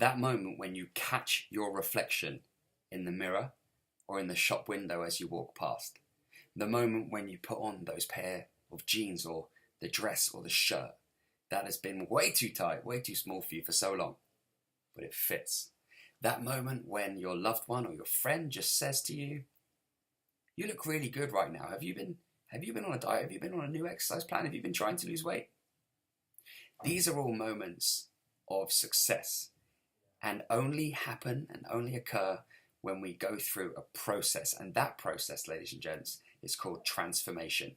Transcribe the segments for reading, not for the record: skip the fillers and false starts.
That moment when you catch your reflection in the mirror or in the shop window as you walk past. The moment when you put on those pair of jeans or the dress or the shirt that has been way too tight, way too small for you for so long, but it fits. That moment when your loved one or your friend just says to you, "You look really good right now. Have you been on a diet? Have you been on a new exercise plan? Have you been trying to lose weight?" These are all moments of success and only happen and only occur when we go through a process. And that process, ladies and gents, is called transformation.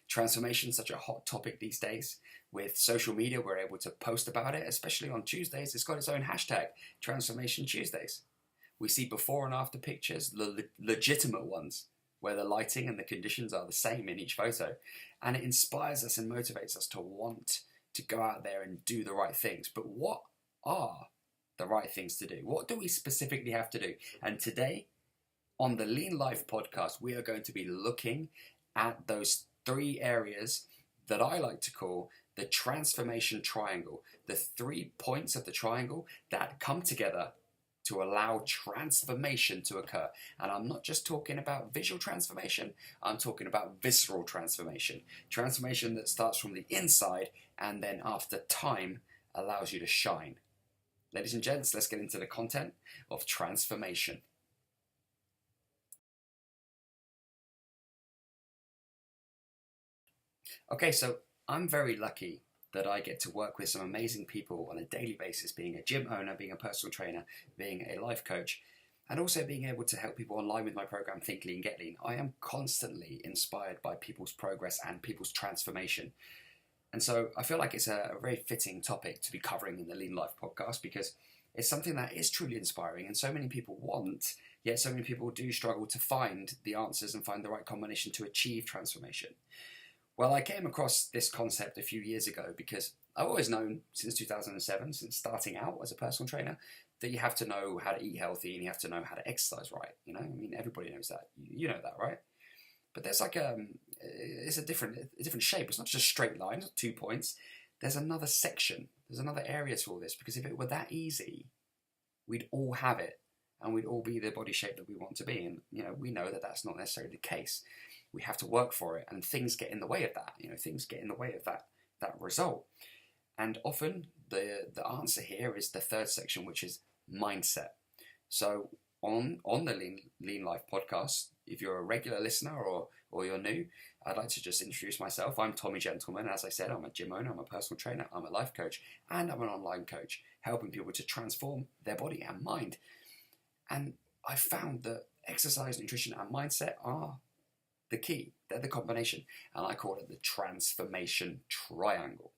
Transformation is such a hot topic these days. With social media, we're able to post about it, especially on Tuesdays. It's got its own hashtag, Transformation Tuesdays. We see before and after pictures, the legitimate ones, where the lighting and the conditions are the same in each photo. And it inspires us and motivates us to want to go out there and do the right things. But what are the right things to do? What do we specifically have to do? And today, on the Lean Life podcast, we are going to be looking at those three areas that I like to call the transformation triangle, the 3 points of the triangle that come together to allow transformation to occur. And I'm not just talking about visual transformation, I'm talking about visceral transformation. Transformation that starts from the inside and then after time allows you to shine. Ladies and gents, let's get into the content of transformation. Okay, so I'm very lucky that I get to work with some amazing people on a daily basis, being a gym owner, being a personal trainer, being a life coach, and also being able to help people online with my program Think Lean, Get Lean. I am constantly inspired by people's progress and people's transformation. And so I feel like it's a very fitting topic to be covering in the Lean Life podcast because it's something that is truly inspiring and so many people want, yet so many people do struggle to find the answers and find the right combination to achieve transformation. Well, I came across this concept a few years ago because I've always known since 2007, since starting out as a personal trainer, that you have to know how to eat healthy and you have to know how to exercise right. You know, I mean, everybody knows that. You know that, right? But there's like it's a different shape. It's not just a straight line, it's not 2 points. There's another section. There's another area to all this because if it were that easy, we'd all have it and we'd all be the body shape that we want to be. And, you know, we know that that's not necessarily the case. We have to work for it and things get in the way of that. You know, things get in the way of that result. And often the answer here is the third section, which is mindset. So on the Lean Life podcast, if you're a regular listener or you're new, I'd like to just introduce myself. I'm Tommy Gentleman. As I said, I'm a gym owner, I'm a personal trainer, I'm a life coach, and I'm an online coach, helping people to transform their body and mind. And I found that exercise, nutrition, and mindset are the key. They're the combination. And I call it the transformation triangle.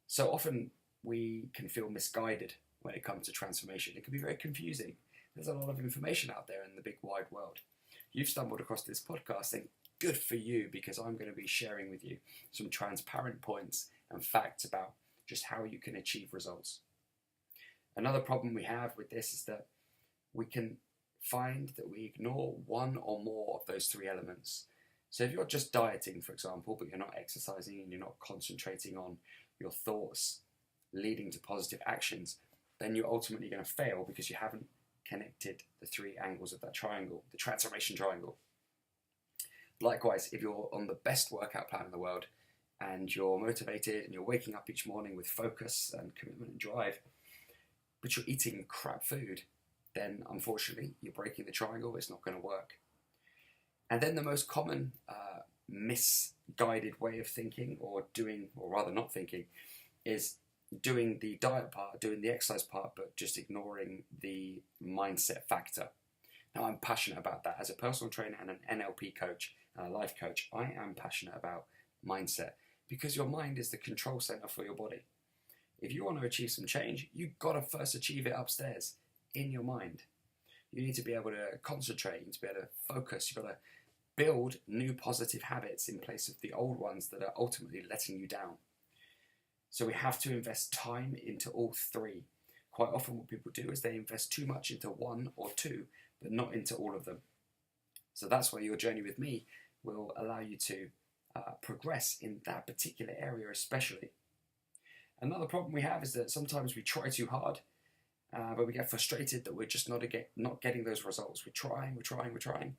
So often we can feel misguided when it comes to transformation. It can be very confusing. There's a lot of information out there in the big wide world. You've stumbled across this podcast and good for you because I'm going to be sharing with you some transparent points and facts about just how you can achieve results. Another problem we have with this is that we can find that we ignore one or more of those three elements. So if you're just dieting, for example, but you're not exercising and you're not concentrating on your thoughts leading to positive actions, then you're ultimately going to fail because you haven't connected the three angles of that triangle, the transformation triangle. Likewise, if you're on the best workout plan in the world and you're motivated and you're waking up each morning with focus and commitment and drive, but you're eating crap food, then unfortunately you're breaking the triangle. It's not going to work. And then the most common misguided way of thinking or doing, or rather not thinking, is doing the diet part, doing the exercise part, but just ignoring the mindset factor. Now, I'm passionate about that. As a personal trainer and an NLP coach and a life coach, I am passionate about mindset because your mind is the control center for your body. If you want to achieve some change, you've got to first achieve it upstairs in your mind. You need to be able to concentrate, you need to be able to focus, you've got to build new positive habits in place of the old ones that are ultimately letting you down. So we have to invest time into all three. Quite often what people do is they invest too much into one or two, but not into all of them. So that's why your journey with me will allow you to progress in that particular area especially. Another problem we have is that sometimes we try too hard, but we get frustrated that we're just not getting those results. We're trying,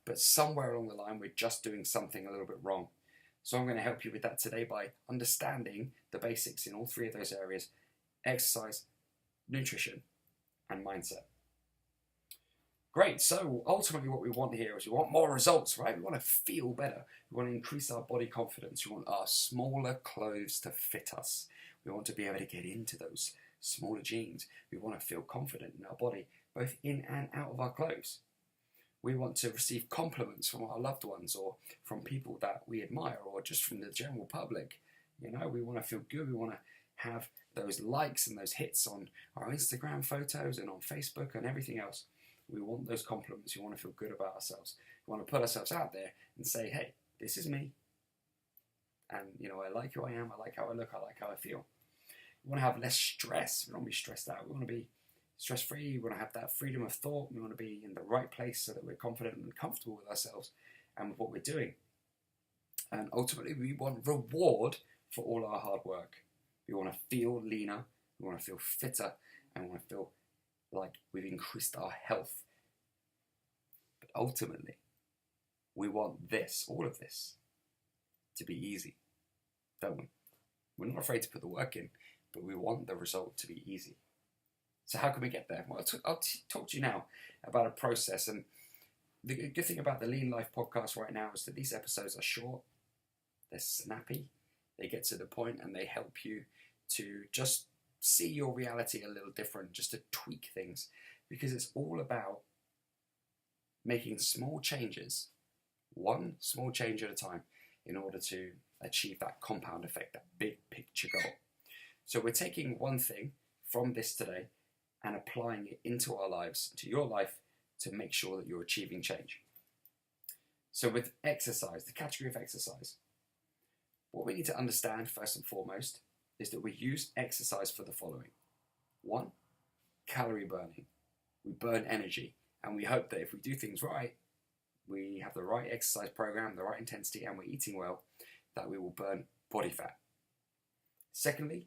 but somewhere along the line we're just doing something a little bit wrong. So I'm going to help you with that today by understanding the basics in all three of those areas: exercise, nutrition, and mindset. Great, so ultimately what we want here is we want more results, right? We want to feel better. We want to increase our body confidence. We want our smaller clothes to fit us. We want to be able to get into those smaller jeans. We want to feel confident in our body, both in and out of our clothes. We want to receive compliments from our loved ones or from people that we admire or just from the general public. We want to feel good. We want to have those likes and those hits on our Instagram photos and on Facebook and everything else. We want those compliments. We want to feel good about ourselves. We want to put ourselves out there and say, hey, this is me. And, I like who I am. I like how I look. I like how I feel. We want to have less stress. We don't want to be stressed out. We want to be stress-free. We want to have that freedom of thought. We want to be in the right place so that we're confident and comfortable with ourselves and with what we're doing. And ultimately, we want reward for all our hard work. We want to feel leaner. We want to feel fitter. And we want to feel like we've increased our health. But ultimately, we want all of this, to be easy, don't we? We're not afraid to put the work in, but we want the result to be easy. So how can we get there? Well, I'll talk to you now about a process. And the good thing about the Lean Life podcast right now is that these episodes are short, they're snappy, they get to the point, and they help you to just see your reality a little different, just to tweak things, because it's all about making small changes, one small change at a time, in order to achieve that compound effect, that big picture goal. So we're taking one thing from this today and applying it into our lives, to your life, to make sure that you're achieving change. So with exercise, the category of exercise, what we need to understand first and foremost is that we use exercise for the following. 1, calorie burning. We burn energy, and we hope that if we do things right, we have the right exercise program, the right intensity, and we're eating well, that we will burn body fat. Secondly,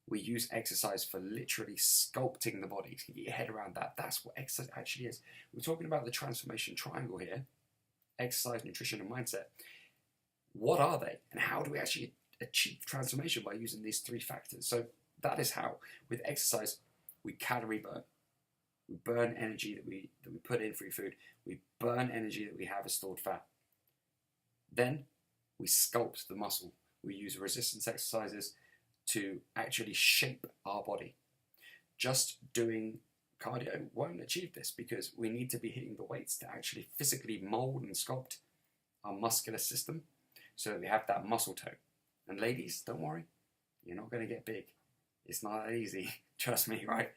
we use exercise for literally sculpting the body. So get your head around that. That's what exercise actually is. We're talking about the transformation triangle here: exercise, nutrition, and mindset. What are they, and how do we actually achieve transformation? By using these 3 factors. So that is how. With exercise, we calorie burn. We burn energy that we put in through food. We burn energy that we have as stored fat. Then we sculpt the muscle. We use resistance exercises to actually shape our body. Just doing cardio won't achieve this, because we need to be hitting the weights to actually physically mold and sculpt our muscular system so that we have that muscle tone. And ladies, don't worry, you're not going to get big. It's not that easy, trust me, right?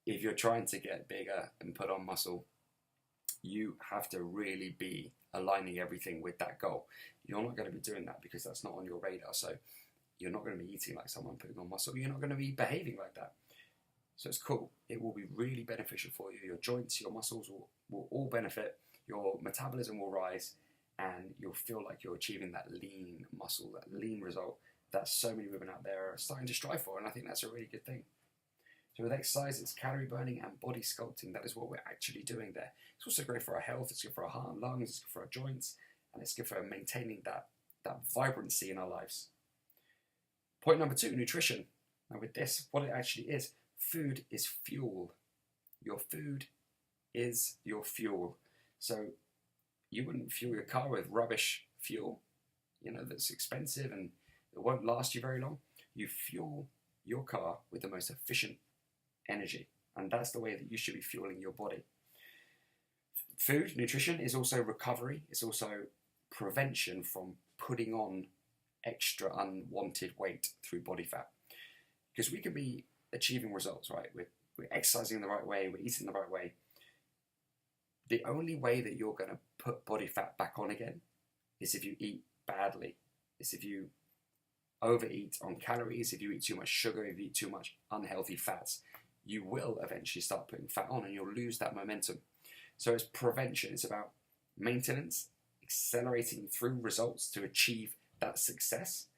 If you're trying to get bigger and put on muscle, you have to really be aligning everything with that goal. You're not going to be doing that because that's not on your radar. So you're not going to be eating like someone putting on muscle. You're not going to be behaving like that. So it's cool. It will be really beneficial for you. Your joints, your muscles will all benefit. Your metabolism will rise, and you'll feel like you're achieving that lean muscle, that lean result that so many women out there are starting to strive for. And I think that's a really good thing. So with exercise, it's calorie burning and body sculpting. That is what we're actually doing there. It's also great for our health. It's good for our heart and lungs. It's good for our joints. And it's good for maintaining that vibrancy in our lives. Point number 2, nutrition. Now with this, what it actually is, food is fuel. Your food is your fuel. So you wouldn't fuel your car with rubbish fuel, that's expensive and it won't last you very long. You fuel your car with the most efficient energy, and that's the way that you should be fueling your body. Food, nutrition, is also recovery. It's also prevention from putting on extra unwanted weight through body fat. Because we can be achieving results, right? We're exercising the right way, we're eating the right way. The only way that you're going to put body fat back on again is if you eat badly. It's if you overeat on calories, if you eat too much sugar, if you eat too much unhealthy fats, you will eventually start putting fat on and you'll lose that momentum. So it's prevention. It's about maintenance, accelerating through results to achieve that success.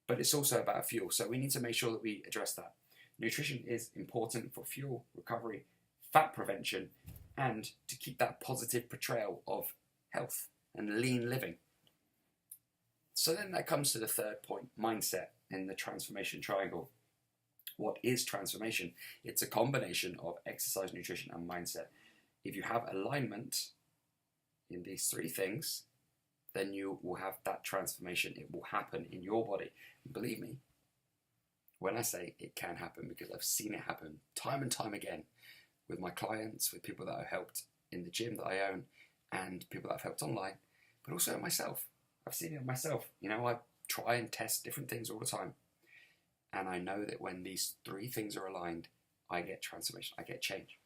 but it's also about fuel. So we need to make sure that we address that. Nutrition is important for fuel, recovery, fat prevention, and to keep that positive portrayal of health and lean living. So then that comes to the third point, mindset in the transformation triangle. What is transformation? It's a combination of exercise, nutrition, and mindset. If you have alignment in these three things, then you will have that transformation. It will happen in your body. And believe me, when I say it can happen, because I've seen it happen time and time again with my clients, with people that I've helped in the gym that I own, and people that I've helped online, but also myself. I've seen it myself. You know, I try and test different things all the time. And I know that when these three things are aligned, I get transformation, I get change.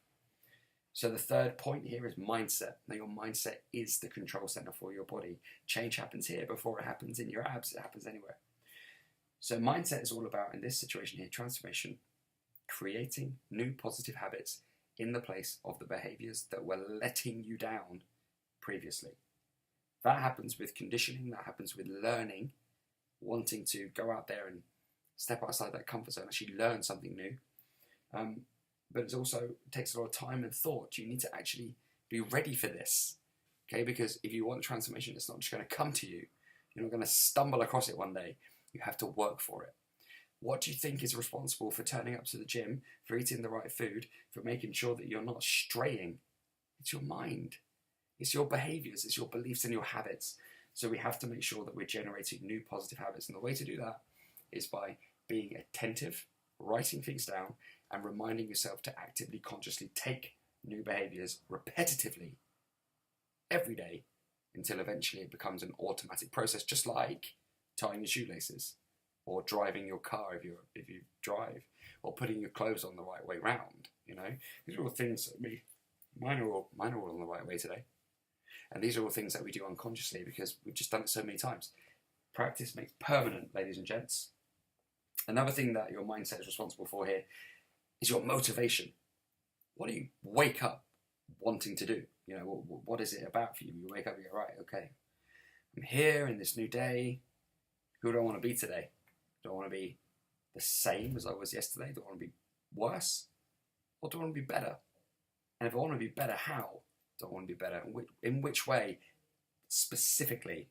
So the third point here is mindset. Now your mindset is the control center for your body. Change happens here before it happens in your abs, it happens anywhere. So mindset is all about, in this situation here, transformation, creating new positive habits in the place of the behaviors that were letting you down previously. That happens with conditioning, that happens with learning, wanting to go out there and step outside that comfort zone, actually learn something new. But it also takes a lot of time and thought. You need to actually be ready for this, okay? Because if you want transformation, it's not just going to come to you. You're not going to stumble across it one day. You have to work for it. What do you think is responsible for turning up to the gym, for eating the right food, for making sure that you're not straying? It's your mind. It's your behaviors, it's your beliefs and your habits. So we have to make sure that we're generating new positive habits. And the way to do that is by being attentive, writing things down, and reminding yourself to actively, consciously take new behaviors repetitively every day until eventually it becomes an automatic process, just like tying your shoelaces or driving your car if you drive, or putting your clothes on the right way round. You know, these are all things that mine are all on the right way today. And these are all things that we do unconsciously because we've just done it so many times. Practice makes permanent, ladies and gents. Another thing that your mindset is responsible for here is your motivation. What do you wake up wanting to do? You know, what is it about for you? You wake up and you go, right, okay, I'm here in this new day. Who do I want to be today? Do I want to be the same as I was yesterday? Do I want to be worse? Or do I want to be better? And if I want to be better, how do I want to be better? In which way specifically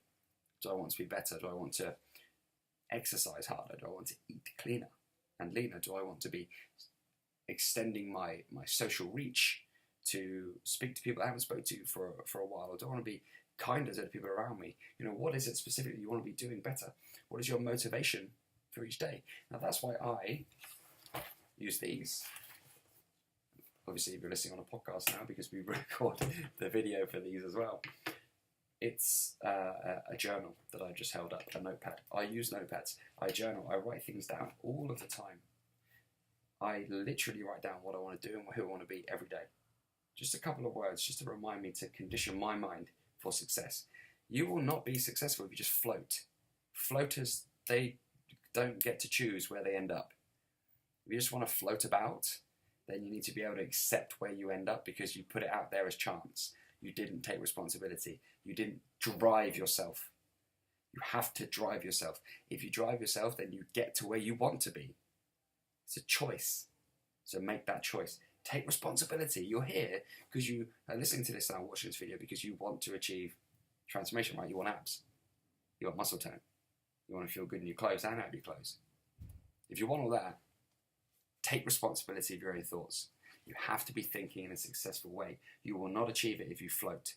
do I want to be better? Do I want to exercise harder? Do I want to eat cleaner and leaner? Do I want to be extending my social reach to speak to people I haven't spoken to for a while? Or do I want to be kinder to the people around me? You know, what is it specifically you want to be doing better? What is your motivation for each day? Now that's why I use these. Obviously, if you're listening on a podcast now, because we record the video for these as well. It's a journal that I just held up, a notepad. I use notepads. I journal. I write things down all of the time. I literally write down what I want to do and who I want to be every day. Just a couple of words, just to remind me to condition my mind for success. You will not be successful if you just float. Floaters, they don't get to choose where they end up. If you just want to float about, then you need to be able to accept where you end up because you put it out there as chance. You didn't take responsibility. You didn't drive yourself. You have to drive yourself. If you drive yourself, then you get to where you want to be. It's a choice. So make that choice. Take responsibility. You're here because you are listening to this and watching this video because you want to achieve transformation, right? You want abs. You want muscle tone. You want to feel good in your clothes and out of your clothes. If you want all that, take responsibility of your own thoughts. You have to be thinking in a successful way. You will not achieve it if you float.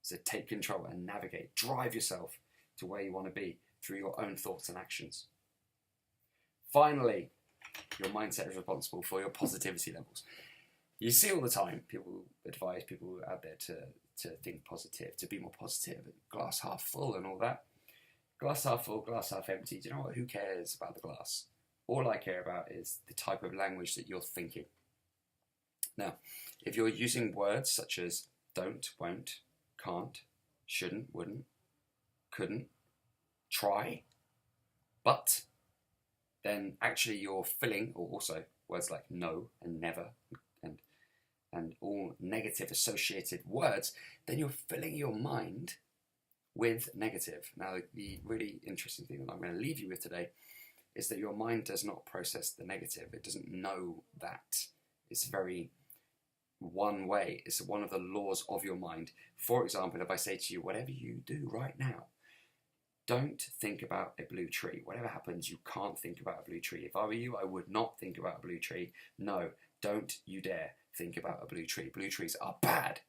So take control and navigate. Drive yourself to where you want to be through your own thoughts and actions. Finally, your mindset is responsible for your positivity levels. You see all the time, people advise people out there to think positive, to be more positive, glass half full and all that. Glass half full, glass half empty. Do you know what? Who cares about the glass? All I care about is the type of language that you're thinking. Now, if you're using words such as don't, won't, can't, shouldn't, wouldn't, couldn't, try, but, then actually you're filling, or also words like no and never and all negative associated words, then you're filling your mind with negative. Now, the really interesting thing that I'm going to leave you with today is that your mind does not process the negative. It doesn't know that. It's very one way. It's one of the laws of your mind. For example, if I say to you, whatever you do right now, don't think about a blue tree. Whatever happens, you can't think about a blue tree. If I were you, I would not think about a blue tree. No, don't you dare think about a blue tree. Blue trees are bad.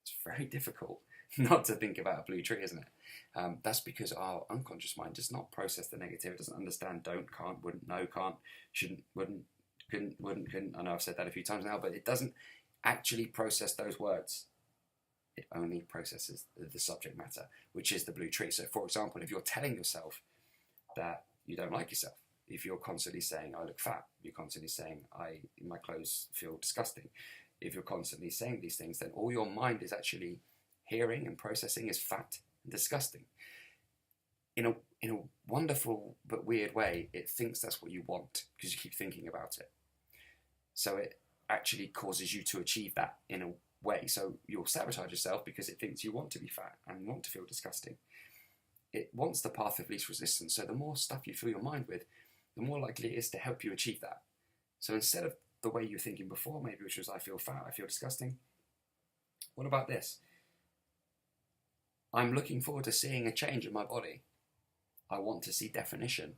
It's very difficult not to think about a blue tree, isn't it? That's because our unconscious mind does not process the negative. It doesn't understand don't, can't, wouldn't, no, can't, shouldn't, wouldn't, couldn't, wouldn't, couldn't. I know I've said that a few times now, but it doesn't actually process those words. It only processes the subject matter, which is the blue tree. So, for example, if you're telling yourself that you don't like yourself, if you're constantly saying, I look fat, you're constantly saying, my clothes feel disgusting, if you're constantly saying these things, then all your mind is actually hearing and processing is fat and disgusting. In a wonderful but weird way, it thinks that's what you want because you keep thinking about it. So it actually causes you to achieve that in a way. So you'll sabotage yourself because it thinks you want to be fat and want to feel disgusting. It wants the path of least resistance. So the more stuff you fill your mind with, the more likely it is to help you achieve that. So instead of the way you were thinking before, maybe which was I feel fat, I feel disgusting, what about this? I'm looking forward to seeing a change in my body. I want to see definition.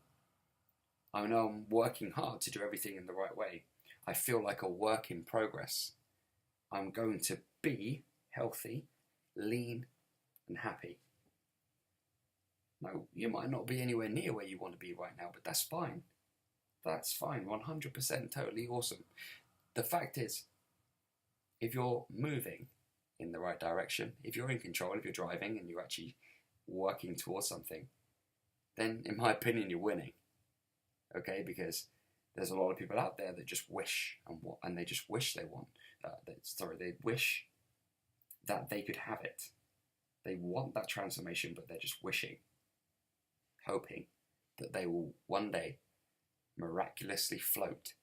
I know I'm working hard to do everything in the right way. I feel like a work in progress. I'm going to be healthy, lean, and happy. Now, you might not be anywhere near where you want to be right now, but that's fine. That's fine, 100% totally awesome. The fact is, if you're moving in the right direction, if you're in control, if you're driving and you're actually working towards something, then in my opinion, you're winning. Okay, because there's a lot of people out there that just wish and they just wish they want. They wish that they could have it. They want that transformation, but they're just wishing, hoping that they will one day miraculously float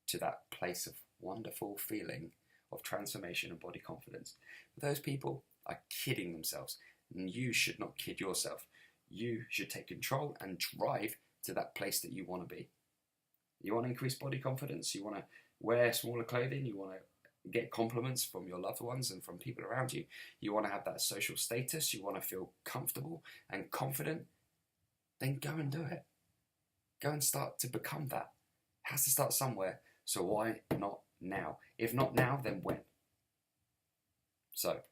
to that place of wonderful feeling of transformation and body confidence. But those people are kidding themselves, and you should not kid yourself. You should take control and drive to that place that you want to be. You want to increase body confidence, you want to wear smaller clothing, you want to get compliments from your loved ones and from people around you, you want to have that social status, you want to feel comfortable and confident, then go and do it. Go and start to become that. It has to start somewhere, so why not now? If not now, then when? So,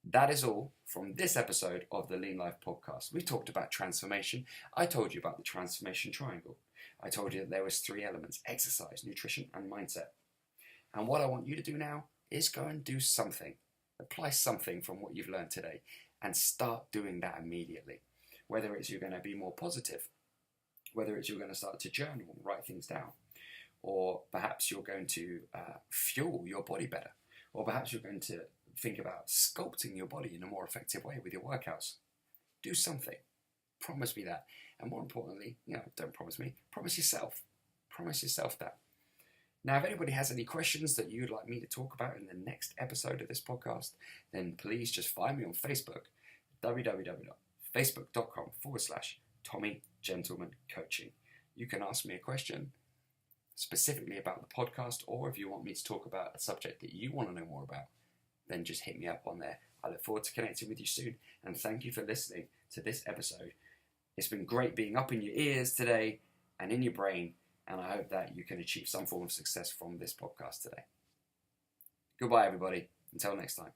that is all from this episode of the Lean Life Podcast. We talked about transformation. I told you about the transformation triangle. I told you that there was 3 elements: exercise, nutrition, and mindset. And what I want you to do now is go and do something. Apply something from what you've learned today and start doing that immediately. Whether it's you're going to be more positive, whether it's you're going to start to journal and write things down, or perhaps you're going to fuel your body better, or perhaps you're going to think about sculpting your body in a more effective way with your workouts. Do something. Promise me that. And more importantly, don't promise me, promise yourself. Promise yourself that. Now, if anybody has any questions that you'd like me to talk about in the next episode of this podcast, then please just find me on Facebook, www.facebook.com/Tommy Gentleman Coaching. You can ask me a question specifically about the podcast, or if you want me to talk about a subject that you want to know more about, then just hit me up on there. I look forward to connecting with you soon, and thank you for listening to this episode. It's been great being up in your ears today and in your brain, and I hope that you can achieve some form of success from this podcast today. Goodbye, everybody. Until next time.